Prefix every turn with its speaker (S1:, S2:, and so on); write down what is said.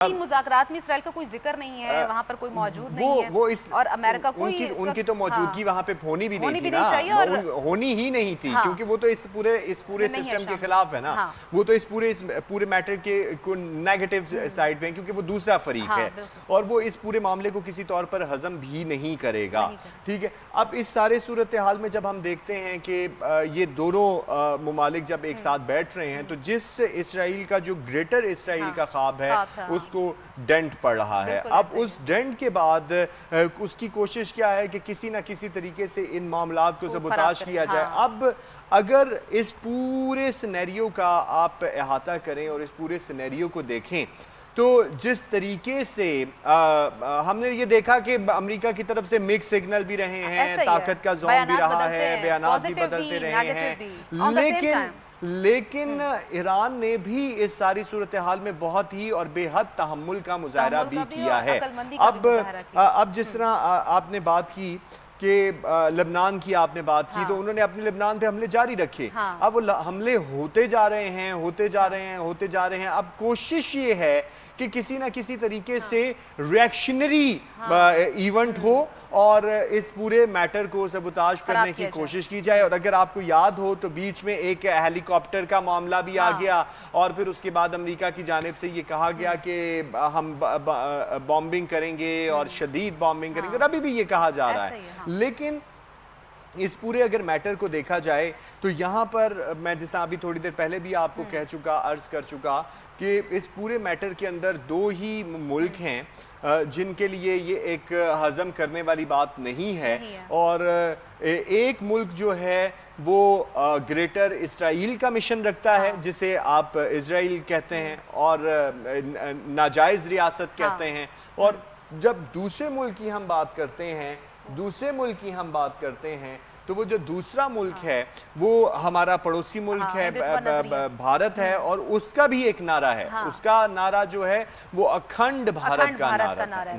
S1: मुज़ाकरात में इसराइल का कोई जिक्र नहीं है, वहाँ पर कोई मौजूद नहीं है,
S2: वो इस
S1: और अमेरिका कोई
S2: उनकी तो मौजूदगी वहाँ पे होनी भी नहीं थी ना, होनी ही नहीं थी, क्योंकि वो तो इस पूरे सिस्टम के खिलाफ है ना। वो तो इस पूरे मैटर के को नेगेटिव साइड पे है, क्योंकि वो दूसरा फरीक है और वो इस पूरे मामले को किसी तौर पर हजम भी नहीं करेगा। ठीक है, अब इस सारे सूरत हाल में जब हम देखते हैं कि ये दोनों ममालिक जब एक साथ बैठ रहे हैं, तो जिस इसराइल का जो ग्रेटर इसराइल का ख्वाब है उसको डेंट पड़ रहा है। अब उस डेंट के बाद उसकी कोशिश क्या है कि किसी ना किसी तरीके से इन मामलात को सबूताज किया जाए। अब अगर इस पूरे सिनेरियो का आप अहाता करें और इस पूरे सिनेरियो को देखें, तो जिस तरीके से हमने ये देखा कि अमेरिका की तरफ से मिक्स सिग्नल भी रहे हैं, ताकत का जोन भी रहा है, बयानात भी बदलते रहे हैं, लेकिन ईरान ने भी इस सारी सूरत हाल में बहुत ही और बेहद तहम्मुल का मुजाहरा भी किया है। अब जिस तरह आपने बात की कि लेबनान की आपने बात की, तो उन्होंने अपने लेबनान पे हमले जारी रखे। अब वो हमले होते जा रहे हैं, होते जा रहे हैं। अब कोशिश ये है कि किसी ना किसी तरीके से रिएक्शनरी इवेंट हो और इस पूरे मैटर को सबूताज करने की कोशिश की जाए। और अगर आपको याद हो तो बीच में एक हेलीकॉप्टर का मामला भी आ गया और फिर उसके बाद अमेरिका की जानिब से ये कहा गया कि हम बॉम्बिंग करेंगे और शदीद बॉम्बिंग करेंगे, और अभी भी ये कहा जा रहा है। लेकिन इस पूरे अगर मैटर को देखा जाए तो यहाँ पर मैं जैसा अभी थोड़ी देर पहले भी आपको कह चुका, अर्ज कर चुका कि इस पूरे मैटर के अंदर दो ही मुल्क हैं जिनके लिए ये एक हजम करने वाली बात नहीं है। और एक मुल्क जो है वो ग्रेटर इसराइल का मिशन रखता है, जिसे आप इसराइल कहते हैं और नाजायज़ रियासत कहते हैं। और जब दूसरे मुल्क की हम बात करते हैं तो वो जो दूसरा मुल्क है वो हमारा पड़ोसी मुल्क है, भारत है, और उसका भी एक नारा है। उसका नारा जो है वो अखंड भारत का नारा है।